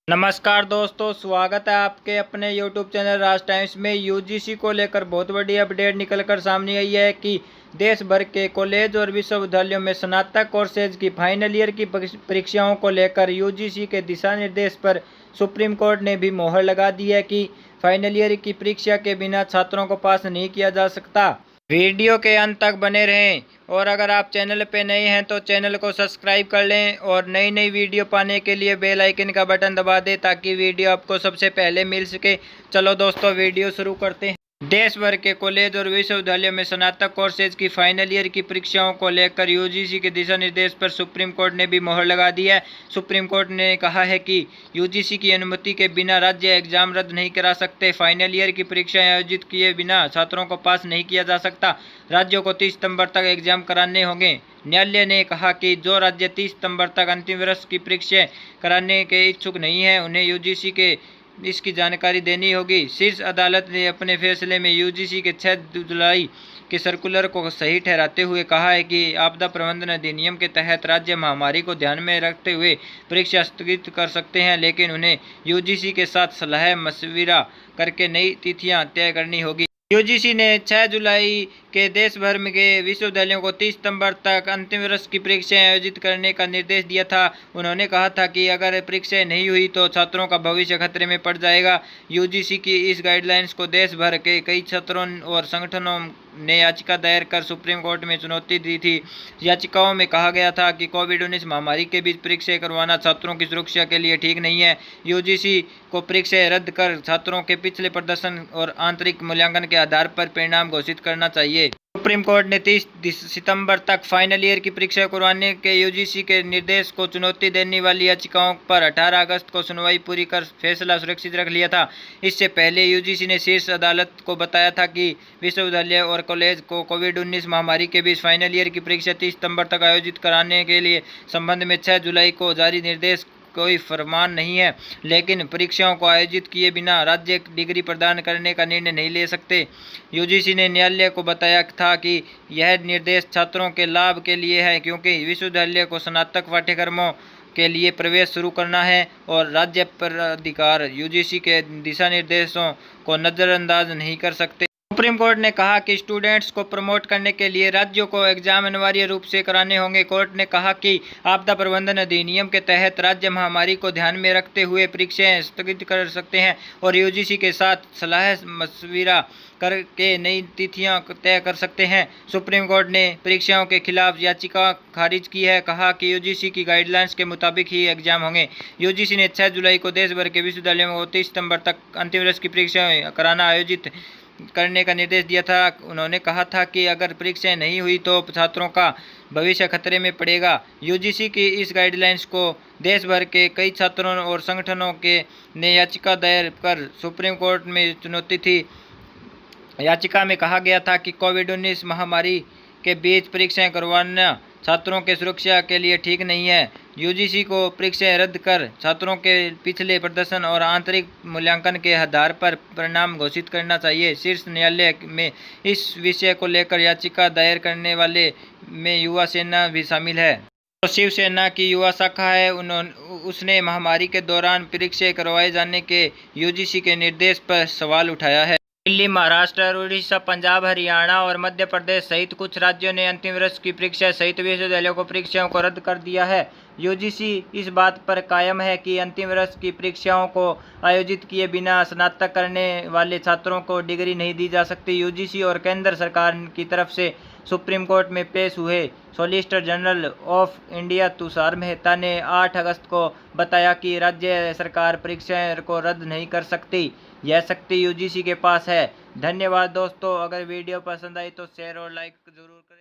नमस्कार दोस्तों, स्वागत है आपके अपने YouTube चैनल राज टाइम्स में। यूजीसी को लेकर बहुत बड़ी अपडेट निकलकर सामने आई है कि देश भर के कॉलेज और विश्वविद्यालयों में स्नातक कोर्सेज की फाइनल ईयर की परीक्षाओं को लेकर यूजीसी के दिशा निर्देश पर सुप्रीम कोर्ट ने भी मोहर लगा दी है कि फाइनल ईयर की परीक्षा के बिना छात्रों को पास नहीं किया जा सकता। वीडियो के अंत तक बने रहें और अगर आप चैनल पे नए हैं तो चैनल को सब्सक्राइब कर लें और नई नई वीडियो पाने के लिए बेल आइकन का बटन दबा दें ताकि वीडियो आपको सबसे पहले मिल सके। चलो दोस्तों, वीडियो शुरू करते हैं। देश भर के कॉलेज और विश्वविद्यालयों में स्नातक कोर्सेज की फाइनल ईयर की परीक्षाओं को लेकर यूजीसी के दिशा निर्देश पर सुप्रीम कोर्ट ने भी मोहर लगा दी है। सुप्रीम कोर्ट ने कहा है कि यूजीसी की अनुमति के बिना राज्य एग्जाम रद्द नहीं करा सकते। फाइनल ईयर की परीक्षाएं आयोजित किए बिना छात्रों को पास नहीं किया जा सकता। राज्यों को 30 सितंबर तक एग्जाम कराने होंगे। न्यायालय ने कहा कि जो राज्य 30 सितंबर तक अंतिम वर्ष की परीक्षाएं कराने के इच्छुक नहीं है उन्हें यूजीसी के इसकी जानकारी देनी होगी। शीर्ष अदालत ने अपने फैसले में यूजीसी के 6 जुलाई के सर्कुलर को सही ठहराते हुए कहा है कि आपदा प्रबंधन अधिनियम के तहत राज्य महामारी को ध्यान में रखते हुए परीक्षा स्थगित कर सकते हैं, लेकिन उन्हें यूजीसी के साथ सलाह मशविरा करके नई तिथियां तय करनी होगी। यूजीसी ने 6 जुलाई के देश भर के विश्वविद्यालयों को 30 सितंबर तक अंतिम वर्ष की परीक्षाएं आयोजित करने का निर्देश दिया था। उन्होंने कहा था कि अगर परीक्षाएं नहीं हुई तो छात्रों का भविष्य खतरे में पड़ जाएगा। यूजीसी की इस गाइडलाइंस को देश भर के कई छात्रों और संगठनों ने याचिका दायर कर सुप्रीम कोर्ट में चुनौती दी थी। याचिकाओं में कहा गया था कि कोविड-19 महामारी के बीच परीक्षाएं करवाना छात्रों की सुरक्षा के लिए ठीक नहीं है। यूजीसी को परीक्षाएं रद्द कर छात्रों के पिछले प्रदर्शन और आंतरिक मूल्यांकन के आधार पर परिणाम घोषित करना चाहिए। सुप्रीम कोर्ट ने 30 सितंबर तक फाइनल ईयर की परीक्षा करवाने के यूजीसी के निर्देश को चुनौती देने वाली याचिकाओं पर 18 अगस्त को सुनवाई पूरी कर फैसला सुरक्षित रख लिया था। इससे पहले यूजीसी ने शीर्ष अदालत को बताया था कि विश्वविद्यालय और कॉलेज को कोविड-19 महामारी के बीच फाइनल ईयर की परीक्षा 30 सितंबर तक आयोजित कराने के लिए संबंध में 6 जुलाई को जारी निर्देश कोई फरमान नहीं है, लेकिन परीक्षाओं को आयोजित किए बिना राज्य डिग्री प्रदान करने का निर्णय नहीं ले सकते। यूजीसी ने न्यायालय को बताया था कि यह निर्देश छात्रों के लाभ के लिए है क्योंकि विश्वविद्यालय को स्नातक पाठ्यक्रमों के लिए प्रवेश शुरू करना है और राज्य प्राधिकार यूजीसी के दिशा निर्देशों को नज़रअंदाज नहीं कर सकते। सुप्रीम कोर्ट ने कहा कि स्टूडेंट्स को प्रमोट करने के लिए राज्यों को एग्जाम अनिवार्य रूप से कराने होंगे। कोर्ट ने कहा कि आपदा प्रबंधन अधिनियम के तहत राज्य महामारी को ध्यान में रखते हुए परीक्षाएं स्थगित कर सकते हैं और यूजीसी के साथ सलाह मशविरा करके नई तिथियां तय कर सकते हैं। सुप्रीम कोर्ट ने परीक्षाओं के खिलाफ याचिका खारिज की है, कहा कि यूजीसी की गाइडलाइंस के मुताबिक ही एग्जाम होंगे। यूजीसी ने 6 जुलाई को देश भर के विश्वविद्यालयों को 30 सितंबर तक अंतिम वर्ष की परीक्षाएं कराना आयोजित करने का निर्देश दिया था। उन्होंने कहा था कि अगर परीक्षाएं नहीं हुई तो छात्रों का भविष्य खतरे में पड़ेगा। यूजीसी की इस गाइडलाइंस को देश भर के कई छात्रों और संगठनों के ने याचिका दायर कर सुप्रीम कोर्ट में चुनौती थी। याचिका में कहा गया था कि कोविड-19 महामारी के बीच परीक्षाएं करवाना छात्रों के सुरक्षा के लिए ठीक नहीं है। यूजीसी को परीक्षाएं रद्द कर छात्रों के पिछले प्रदर्शन और आंतरिक मूल्यांकन के आधार पर परिणाम घोषित करना चाहिए। शीर्ष न्यायालय में इस विषय को लेकर याचिका दायर करने वाले में युवा सेना भी शामिल है। तो शिवसेना की युवा शाखा है, उसने महामारी के दौरान परीक्षाएं करवाए जाने के यूजीसी के निर्देश पर सवाल उठाया है। दिल्ली, महाराष्ट्र, उड़ीसा, पंजाब, हरियाणा और मध्य प्रदेश सहित कुछ राज्यों ने अंतिम वर्ष की परीक्षा सहित विश्वविद्यालयों को परीक्षाओं को रद्द कर दिया है। यूजीसी इस बात पर कायम है कि अंतिम वर्ष की परीक्षाओं को आयोजित किए बिना स्नातक करने वाले छात्रों को डिग्री नहीं दी जा सकती। यूजीसी और केंद्र सरकार की तरफ से सुप्रीम कोर्ट में पेश हुए solicitor general of India Tushar Mehta ने 8 अगस्त को बताया कि राज्य सरकार परीक्षाएं को रद्द नहीं कर सकती। यह शक्ति यूजीसी के पास है। धन्यवाद दोस्तों, अगर वीडियो पसंद आई तो शेयर और लाइक जरूर करें।